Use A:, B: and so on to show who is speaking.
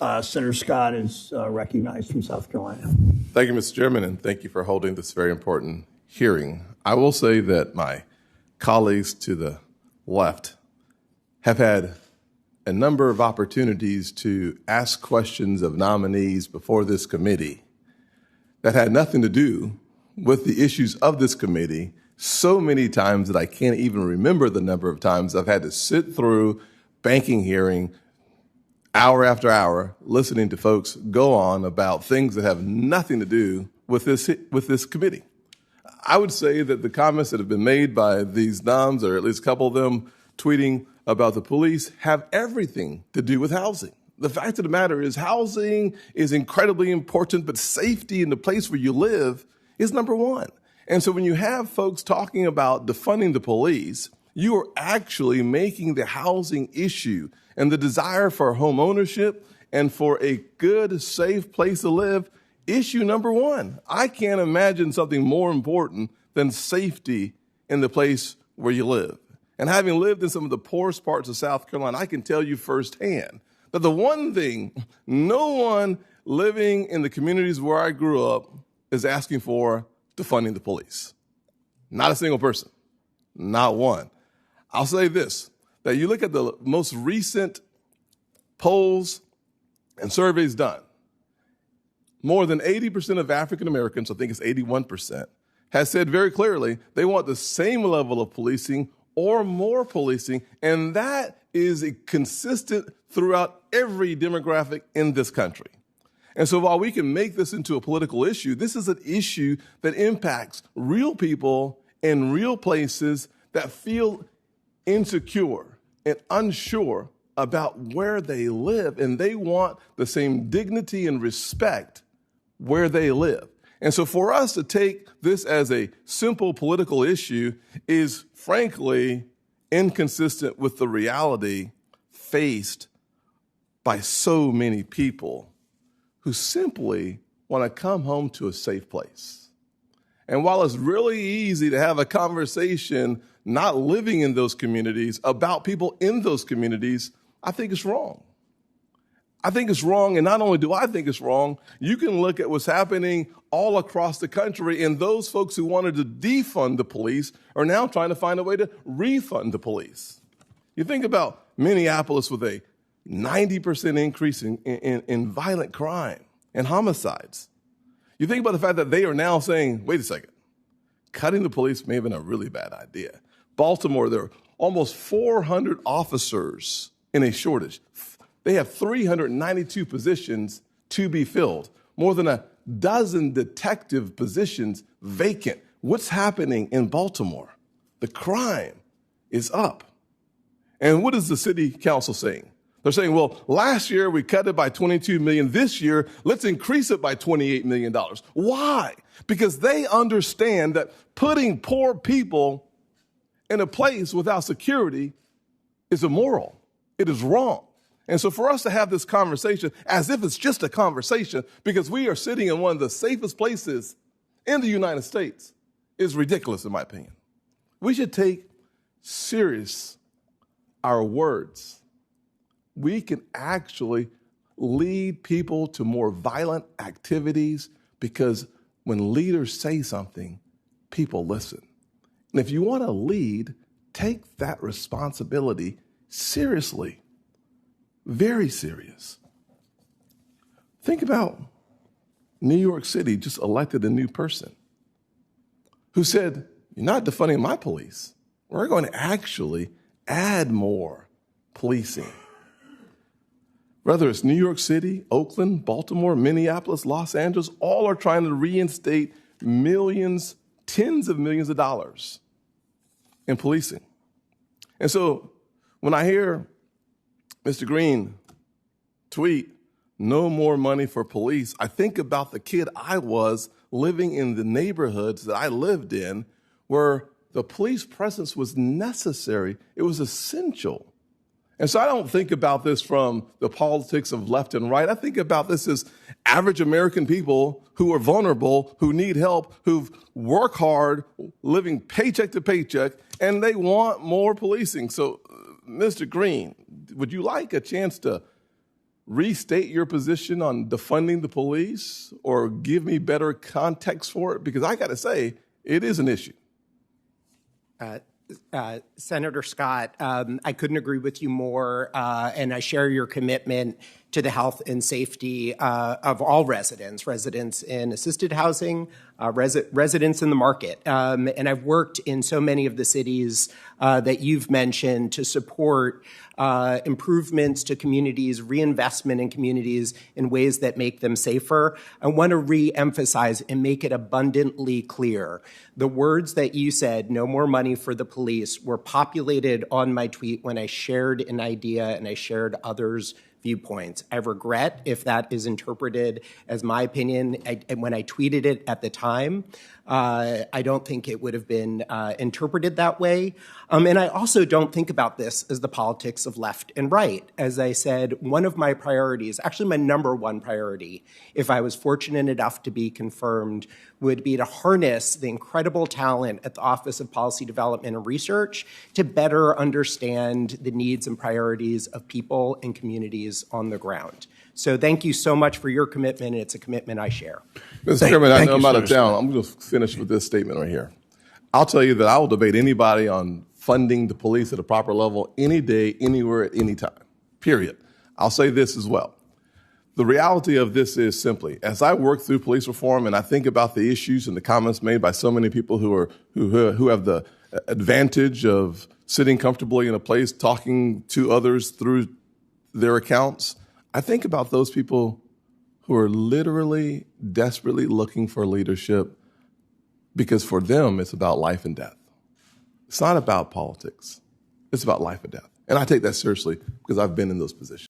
A: Senator Scott is recognized from South Carolina.
B: Thank you, Mr. Chairman, and thank you for holding this very important hearing. I will say that my colleagues to the left have had a number of opportunities to ask questions of nominees before this committee that had nothing to do with the issues of this committee so many times that I can't even remember the number of times I've had to sit through banking hearing hour after hour listening to folks go on about things that have nothing to do with this committee. I would say that the comments that have been made by these noms, or at least a couple of them tweeting about the police, have everything to do with housing. The fact of the matter is housing is incredibly important, but safety in the place where you live is number one. And so when you have folks talking about defunding the police, you are actually making the housing issue and the desire for home ownership and for a good, safe place to live issue number one. I can't imagine something more important than safety in the place where you live. And having lived in some of the poorest parts of South Carolina, I can tell you firsthand that the one thing no one living in the communities where I grew up is asking for defunding the police. Not a single person, not one. I'll say this, that you look at the most recent polls and surveys done, more than 80% of African Americans, I think it's 81%, has said very clearly they want the same level of policing or more policing, and that is consistent throughout every demographic in this country. And so while we can make this into a political issue, this is an issue that impacts real people in real places that feel insecure and unsure about where they live, and they want the same dignity and respect where they live. And so for us to take this as a simple political issue is frankly inconsistent with the reality faced by so many people who simply want to come home to a safe place. And while it's really easy to have a conversation not living in those communities about people in those communities, I think it's wrong. I think it's wrong, and not only do I think it's wrong, you can look at what's happening all across the country, and those folks who wanted to defund the police are now trying to find a way to refund the police. You think about Minneapolis with a 90% increase in violent crime and homicides. You think about the fact that they are now saying, wait a second, cutting the police may have been a really bad idea. Baltimore, there are almost 400 officers in a shortage. They have 392 positions to be filled, more than a dozen detective positions vacant. What's happening in Baltimore? The crime is up. And what is the city council saying? They're saying, well, last year we cut it by $22 million. This year, let's increase it by $28 million. Why? Because they understand that putting poor people in a place without security is immoral. It is wrong. And so for us to have this conversation as if it's just a conversation because we are sitting in one of the safest places in the United States is ridiculous, in my opinion. We should take serious our words. We can actually lead people to more violent activities because when leaders say something, people listen. And if you want to lead, take that responsibility seriously. Very serious. Think about New York City just elected a new person who said, you're not defunding my police. We're going to actually add more policing. Whether it's New York City, Oakland, Baltimore, Minneapolis, Los Angeles, all are trying to reinstate millions, tens of millions of dollars in policing. And so when I hear Mr. Green tweet, no more money for police, I think about the kid I was living in the neighborhoods that I lived in where the police presence was necessary. It was essential. And so I don't think about this from the politics of left and right. I think about this as average American people who are vulnerable, who need help, who've worked hard, living paycheck to paycheck, and they want more policing. So, Mr. Green, would you like a chance to restate your position on defunding the police or give me better context for it? Because I got to say, it is an issue.
C: Senator Scott, I couldn't agree with you more, and I share your commitment to the health and safety of all residents in assisted housing, residents in the market. And I've worked in so many of the cities that you've mentioned to support improvements to communities, reinvestment in communities in ways that make them safer. I want to re-emphasize and make it abundantly clear. The words that you said, no more money for the police, were populated on my tweet when I shared an idea and I shared others' viewpoints. I regret if that is interpreted as my opinion. When I tweeted it at the time, I don't think it would have been interpreted that way. And I also don't think about this as the politics of left and right. As I said, one of my priorities, actually my number one priority, if I was fortunate enough to be confirmed, would be to harness the incredible talent at the Office of Policy Development and Research to better understand the needs and priorities of people and communities on the ground. So thank you so much for your commitment, and it's a commitment I share.
B: Mr. Chairman, I know I'm out of town. I'm going to finish with this statement right here. I'll tell you that I will debate anybody on funding the police at a proper level any day, anywhere, at any time, period. I'll say this as well. The reality of this is simply, as I work through police reform and I think about the issues and the comments made by so many people who have the advantage of sitting comfortably in a place talking to others through their accounts, I think about those people who are literally desperately looking for leadership because for them it's about life and death. It's not about politics. It's about life and death. And I take that seriously because I've been in those positions.